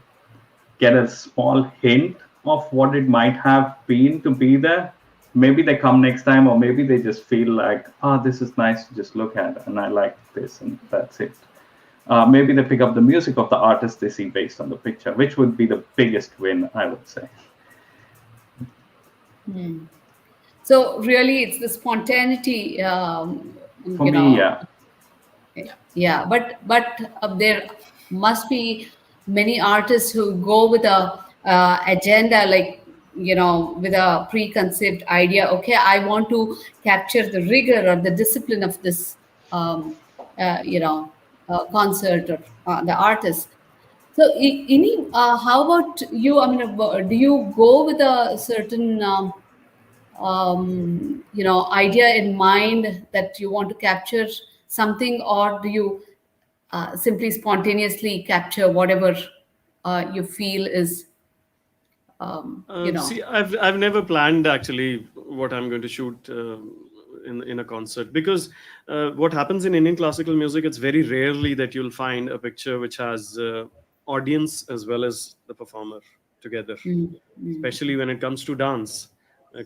get a small hint of what it might have been to be there. Maybe they come next time, or maybe they just feel like, oh, this is nice to just look at, and I like this, and that's it. Maybe they pick up the music of the artist they see based on the picture, which would be the biggest win, I would say.
So really, it's the spontaneity,
For me, yeah.
yeah. But there must be many artists who go with a agenda, like with a preconceived idea. Okay, I want to capture the rigor or the discipline of this, concert or the artist. So, Ini, how about you? I mean, do you go with a certain idea in mind that you want to capture something, or do you simply spontaneously capture whatever you feel is you know
See, I've never planned actually what I'm going to shoot in a concert, because what happens in Indian classical music, it's very rarely that you'll find a picture which has audience as well as the performer together. Especially when it comes to dance,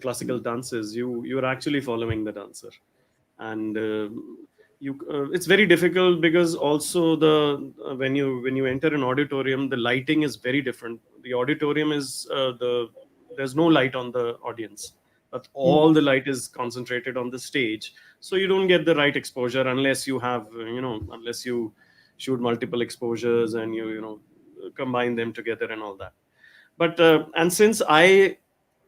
classical dances, you're actually following the dancer, and it's very difficult because also the when you enter an auditorium, the lighting is very different. The auditorium is there's no light on the audience, but all the light is concentrated on the stage, so you don't get the right exposure unless you have unless you shoot multiple exposures and you combine them together and all that. But and since I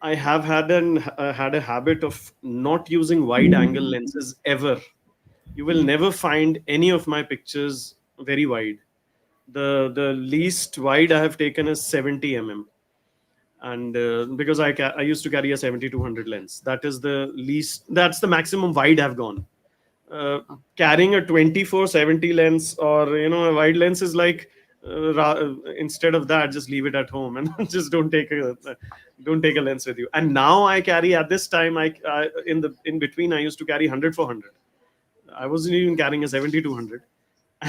have had a habit of not using wide angle lenses ever, you will never find any of my pictures very wide. The least wide I have taken is 70 mm, and because I used to carry a 70-200 lens, that is the least, that's the maximum wide I've gone. Carrying a 24-70 lens or a wide lens is like instead of that, just leave it at home and just don't take a lens with you. And now I carry, at this time, I in between I used to carry 100-400. I wasn't even carrying a 70-200,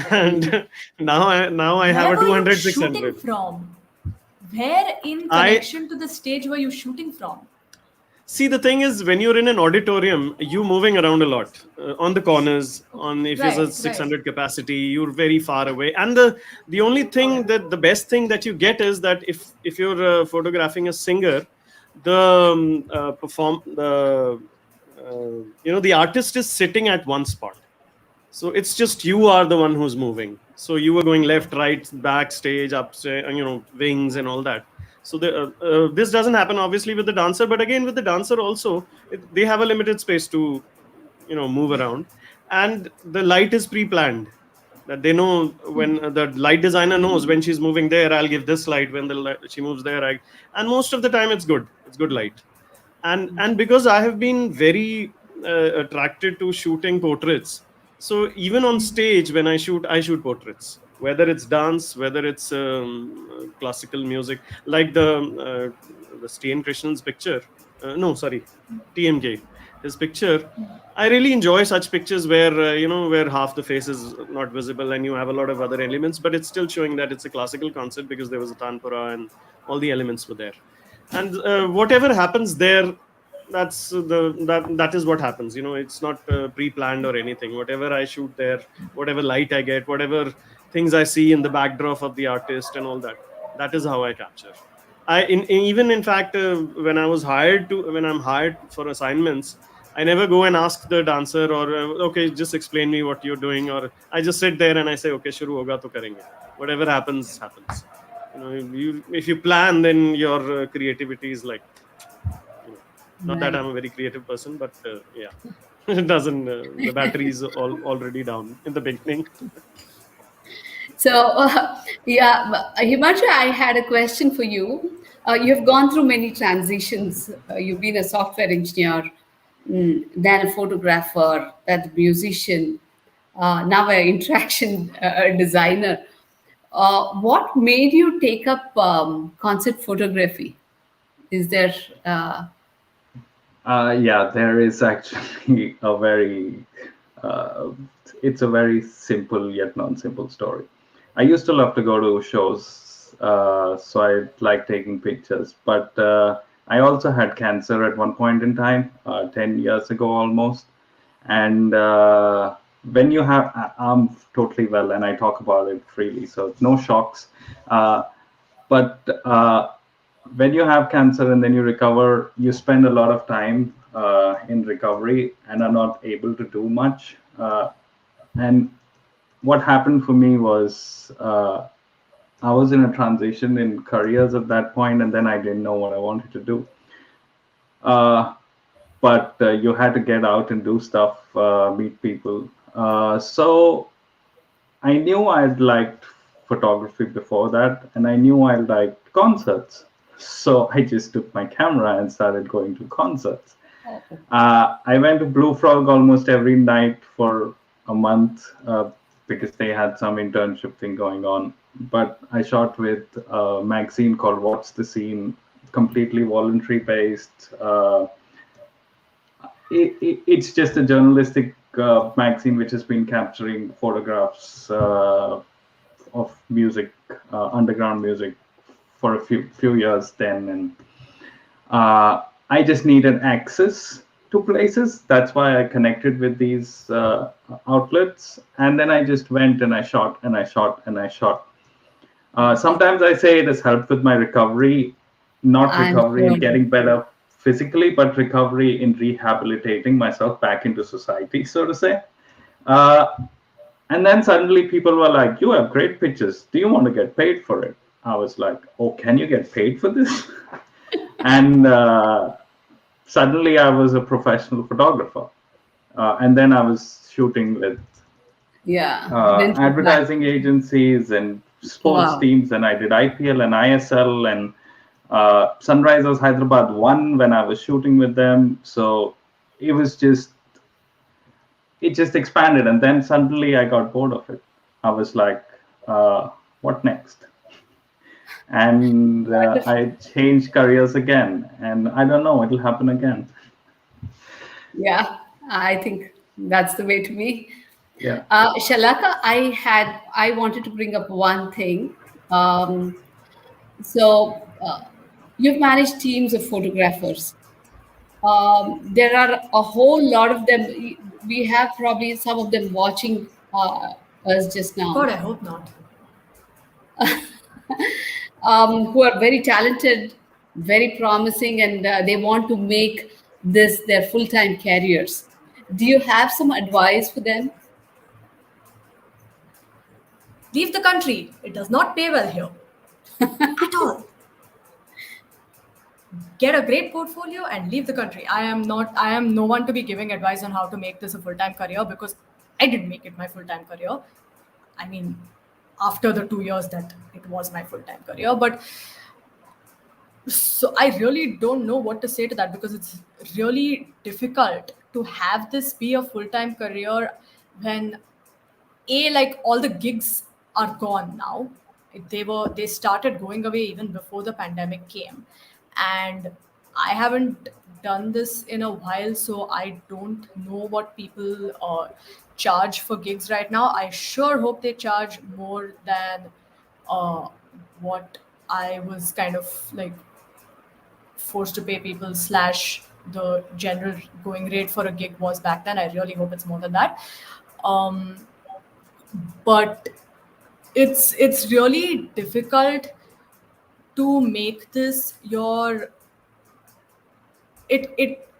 and now I have
Where
a
were you
200
shooting
600.
from? Where in
I
connection to the stage were you shooting from?
See, the thing is, when you're in an auditorium, you moving around a lot on the corners. On if it's a
Right, right.
600 capacity, you're very far away. And the only thing that the best thing that you get is that if you're photographing a singer, the perform the artist is sitting at one spot, so it's just you are the one who's moving. So you were going left, right, backstage, upstage, wings and all that. So this doesn't happen obviously with the dancer, but again with the dancer also, they have a limited space to move around, and the light is pre-planned, that they know when the light designer knows when she's moving there, I'll give this light. When she moves there, and most of the time it's good light. And because I have been very attracted to shooting portraits, so even on stage when I shoot portraits, whether it's dance, whether it's classical music, like the Stan Krishnan's picture, no sorry, TMK, his picture. I really enjoy such pictures where where half the face is not visible and you have a lot of other elements, but it's still showing that it's a classical concert because there was a tanpura and all the elements were there. And whatever happens there, that is what happens. It's not pre-planned or anything. Whatever I shoot there, whatever light I get, whatever things I see in the backdrop of the artist and all that, that is how I capture. Even in fact, when I'm hired for assignments, I never go and ask the dancer or okay, just explain me what you're doing, or I just sit there and I say, okay, shuru hoga to karenge. Whatever happens. If you plan, then your creativity is like, not that
Right.
I'm a very creative person, but yeah, it doesn't. The battery is already down in the beginning.
So, yeah, Himanshu, I had a question for you. You've gone through many transitions. You've been a software engineer, then a photographer, then a musician, now an interaction designer. What made you take up concert photography? Is there, uh,
Yeah, there is actually a very, uh, it's a very simple yet non-simple story. I used to love to go to shows, so I like taking pictures. But I also had cancer at one point in time, 10 years ago almost. And when you have, I'm totally well and I talk about it freely, so no shocks. Uh, but when you have cancer and then you recover, you spend a lot of time in recovery and are not able to do much. And what happened for me was I was in a transition in careers at that point, and then I didn't know what I wanted to do. Uh, but you had to get out and do stuff, meet people. So I knew I'd liked photography before that, and I knew I liked concerts. So I just took my camera and started going to concerts. I went to Blue Frog almost every night for a month because they had some internship thing going on. But I shot with a magazine called What's the Scene, completely voluntary based. It's just a journalistic magazine which has been capturing photographs of music, underground music, for a few years then, and I just needed access to places. That's why I connected with these outlets, and then I just went and I shot and I shot and I shot. Sometimes I say it has helped with my recovery, not
I'm
recovery in
sure.
getting better physically, but recovery in rehabilitating myself back into society, so to say. Uh, and then suddenly people were like, "You have great pictures. Do you want to get paid for it?" I was like, "Oh, can you get paid for this?" And suddenly I was a professional photographer. And then I was shooting with
Yeah, then she's back.
advertising agencies and sports
Wow.
teams, and I did IPL and ISL, and Sunrisers Hyderabad won when I was shooting with them. So it was just, it just expanded, and then suddenly I got bored of it. I was like, what next? And
Wonderful.
I changed careers again, and I don't know, it'll happen again.
Yeah, I think that's the way to be.
Yeah.
Shalaka, I wanted to bring up one thing. Um, so you've managed teams of photographers. There are a whole lot of them. We have probably some of them watching us just
God,
now,
I hope not.
who are very talented, very promising, and they want to make this their full-time careers. Do you have some advice for them?
Leave the country. It does not pay well here. At all. get a great portfolio and leave the country. I am no one to be giving advice on how to make this a full-time career, because I didn't make it my full-time career. I mean, after the 2 years that it was my full-time career. But so I really don't know what to say to that, because it's really difficult to have this be a full-time career when like all the gigs are gone now. They started going away even before the pandemic came, and I haven't done this in a while, so I don't know what people charge for gigs right now. I sure hope they charge more than uh, what I was kind of like forced to pay people slash the general going rate for a gig was back then. I really hope it's more than that. Um, but it's really difficult to make this your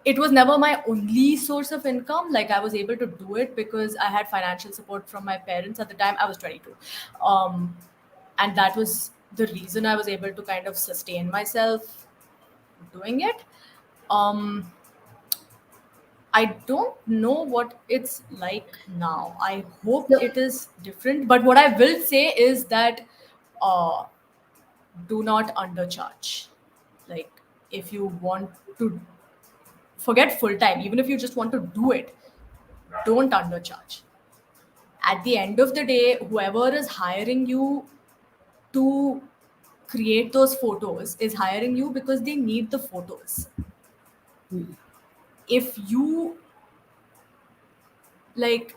it was never my only source of income. Like, I was able to do it because I had financial support from my parents. At the time I was 22, and that was the reason I was able to kind of sustain myself doing it. um I don't know what it's like now. I hope
So,
it is different. But what I will say is that uh, do not undercharge. Like, if you want to forget full time, even if you just want to do it, don't undercharge. At the end of the day, whoever is hiring you to create those photos is hiring you because they need the photos. If you like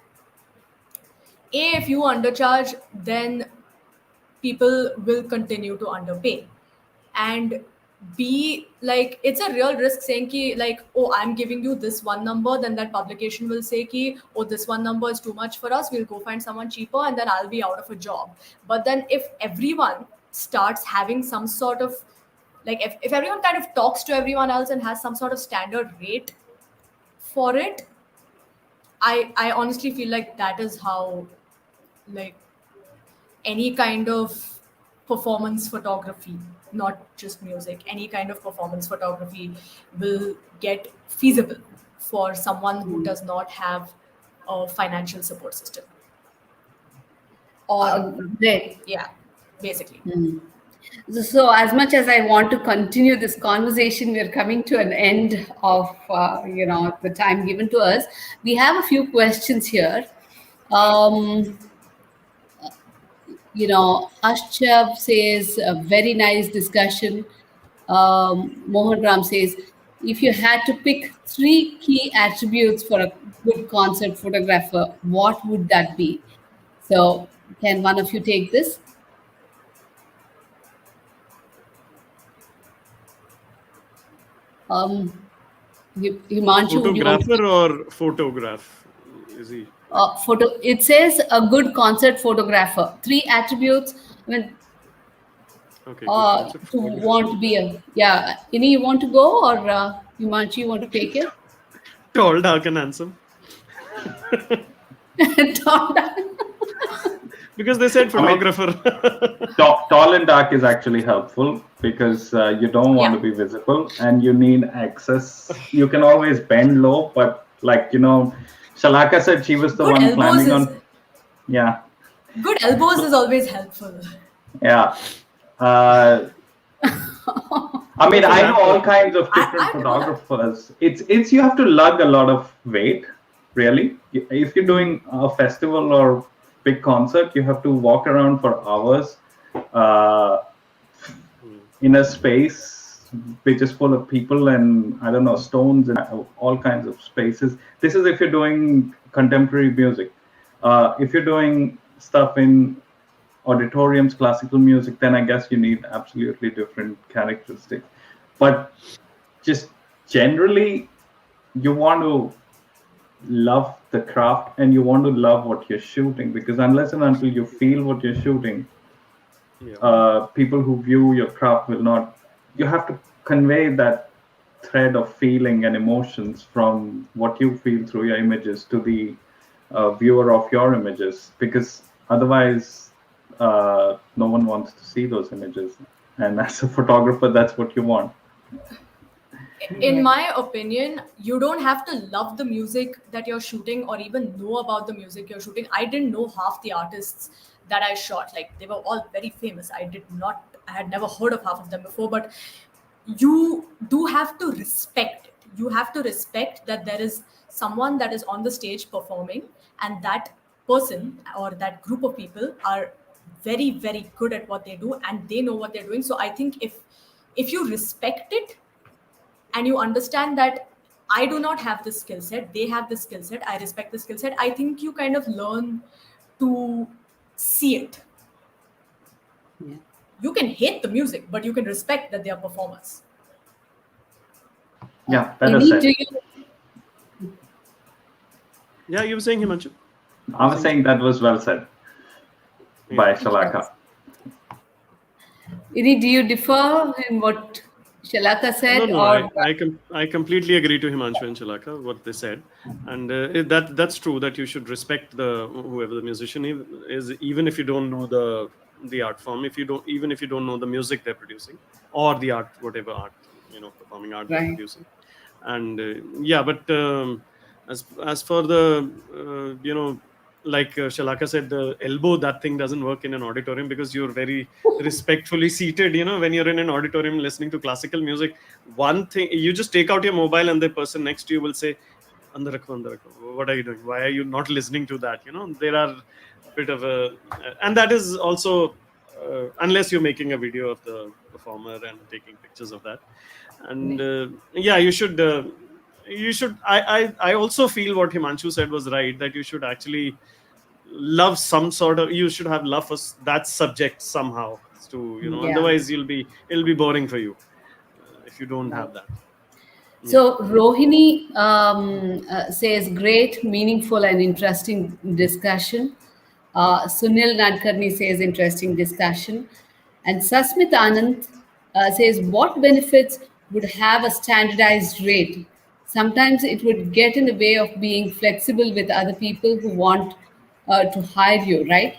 if you undercharge, then people will continue to underpay. And B, like, it's a real risk saying ki, like, oh, I'm giving you this one number, then that publication will say ki, oh, this one number is too much for us, we'll go find someone cheaper, and then I'll be out of a job. But then if everyone starts having some sort of, like, if everyone kind of talks to everyone else and has some sort of standard rate for it, I honestly feel like that is how, like, any kind of performance photography, not just music, any kind of performance photography will get feasible for someone who does not have a financial support system. Or,
great.
yeah, basically.
So, as much as I want to continue this conversation, we're coming to an end of the time given to us. We have a few questions here. Um, Ashchab says, a very nice discussion. Mohan Ram says, if you had to pick three key attributes for a good concert photographer, what would that be? So, can one of you take this? Um, Himanshu, would you want to?
Photographer or photograph? Is he like
Photo. It says a good concert photographer. Three attributes. I mean,
okay? Good concept
to
photographer.
want to be a, yeah. Any you want to go, or Himanshu, you want to take it?
Tall, dark, and handsome. Because they said
I mean,
photographer.
tall and dark is actually helpful because you don't want to
Yeah.
be visible and you need access. You can always bend low, but Shalaka said she was the
Good
one
elbows
climbing
is
on. Yeah,
good elbows is always helpful.
yeah. Uh, I mean,
For
I know
that,
all kinds of different
I know that.
photographers. It's you have to lug a lot of weight, really. If you're doing a festival or big concert, you have to walk around for hours uh, in a space which is full of people and I don't know, stones and all kinds of spaces. This is if you're doing contemporary music. If you're doing stuff in auditoriums, classical music, then I guess you need absolutely different characteristics. But just generally, you want to love the craft and you want to love what you're shooting, because unless and until you feel what you're shooting,
yeah.
people who view your craft will not. You have to convey that thread of feeling and emotions from what you feel through your images to the viewer of your images, because otherwise no one wants to see those images, and as a photographer that's what you want.
in my opinion, you don't have to love the music that you're shooting or even know about the music you're shooting. I didn't know half the artists that I shot. Like, they were all very famous. I had never heard of half of them before, but you do have to respect it. You have to respect that there is someone that is on the stage performing, and that person or that group of people are very, very good at what they do, and they know what they're doing. So I think if you respect it and you understand that I do not have this skill set, they have this skill set, I respect the skill set, I think you kind of learn to see it.
Yeah.
You can hate the music, but you can respect that they are performers.
Yeah, better
Innee,
said.
do you?
Yeah, you were saying, Himanshu?
I was saying that was well said by Shalaka.
Innee, do you differ in what Shalaka said,
No,
or
I completely agree to Himanshu and Shalaka what they said, and that's true that you should respect the whoever the musician is, even if you don't know the art form, even if you don't know the music they're producing or the art, whatever art, performing art they're
right?
producing, and yeah, but as for the like Shalaka said, the elbow, that thing doesn't work in an auditorium because you're very respectfully seated. When you're in an auditorium listening to classical music, one thing, you just take out your mobile and the person next to you will say, "Andar rakho, andar rakho. What are you doing? Why are you not listening to that?" There are a bit of a, and that is also, unless you're making a video of the performer and taking pictures of that. And yeah, you should I also feel what Himanshu said was right, that you should actually love you should have love for that subject somehow, to
Yeah.
otherwise it'll be boring for you if you don't have that.
So Rohini says, great, meaningful, and interesting discussion. Sunil Nadkarni says, interesting discussion. And Sasmit Anand says, what benefits would have a standardized rate? Sometimes it would get in the way of being flexible with other people who want to hire you, right?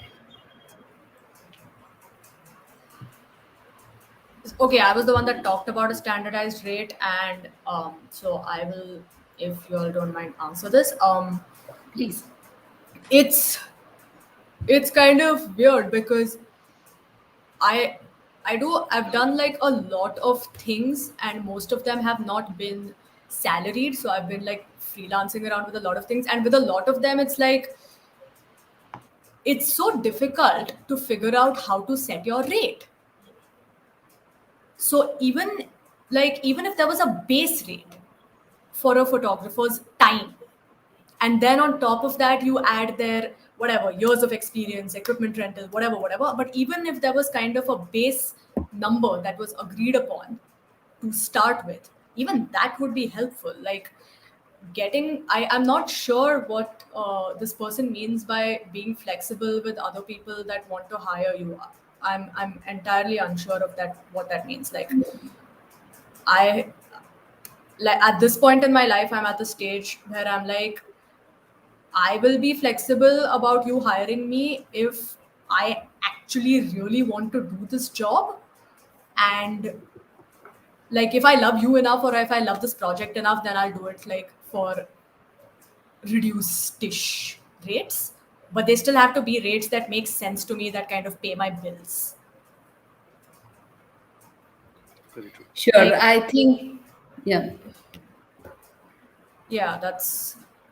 Okay, I was the one that talked about a standardized rate, and so I will, if you all don't mind, answer this.
Please.
It's it's kind of weird because I I've done like a lot of things, and most of them have not been salaried. So I've been like freelancing around with a lot of things, and with a lot of them, it's like it's so difficult to figure out how to set your rate. So even if there was a base rate for a photographer's time, and then on top of that you add their whatever years of experience, equipment rental, whatever, but even if there was kind of a base number that was agreed upon to start with, even that would be helpful. Like, I'm not sure what this person means by being flexible with other people that want to hire you. I'm entirely unsure of that, what that means. Like, I like at this point in my life, I'm at the stage where I'm like, I will be flexible about you hiring me if I actually really want to do this job. And like, if I love you enough or if I love this project enough, then I'll do it like for reduced-ish rates. But they still have to be rates that make sense to me, that kind of pay my bills.
Very true.
Sure.
Like,
I think, yeah.
yeah,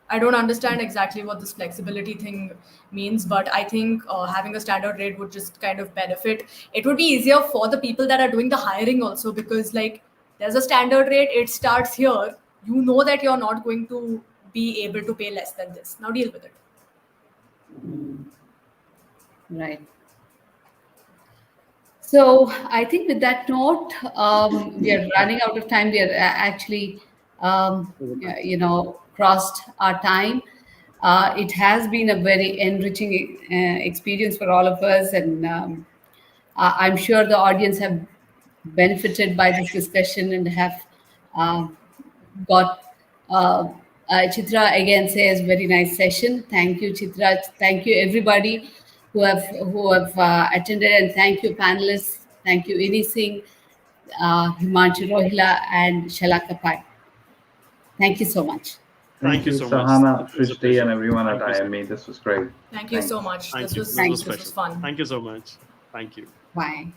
I don't understand exactly what this flexibility thing means, but I think having a standard rate would just kind of benefit. It would be easier for the people that are doing the hiring also, because like, there's a standard rate, it starts here. You know that you're not going to be able to pay less than this. Now deal with it.
Right. So I think with that note, we are running out of time. We are actually, crossed our time. It has been a very enriching experience for all of us, and I'm sure the audience have benefited by this discussion and have um got. Uh, Chitra again says, very nice session. Thank you, Chitra. Thank you, everybody who have attended, and thank you, panelists. Thank you, Innee Singh. Himanshu, Rohilla, and Shalaka Pai. Thank you so much.
Thank
Thank you
you,
so much.
Sahana,
It was a
Shrishti, and
pleasure.
everyone at
Thank you so
IME. This was great.
Thank you so
Thanks.
much.
Thank
This
you.
was
This was
Thank you.
this was
special.
fun.
Thank you so much. Thank you.
Bye.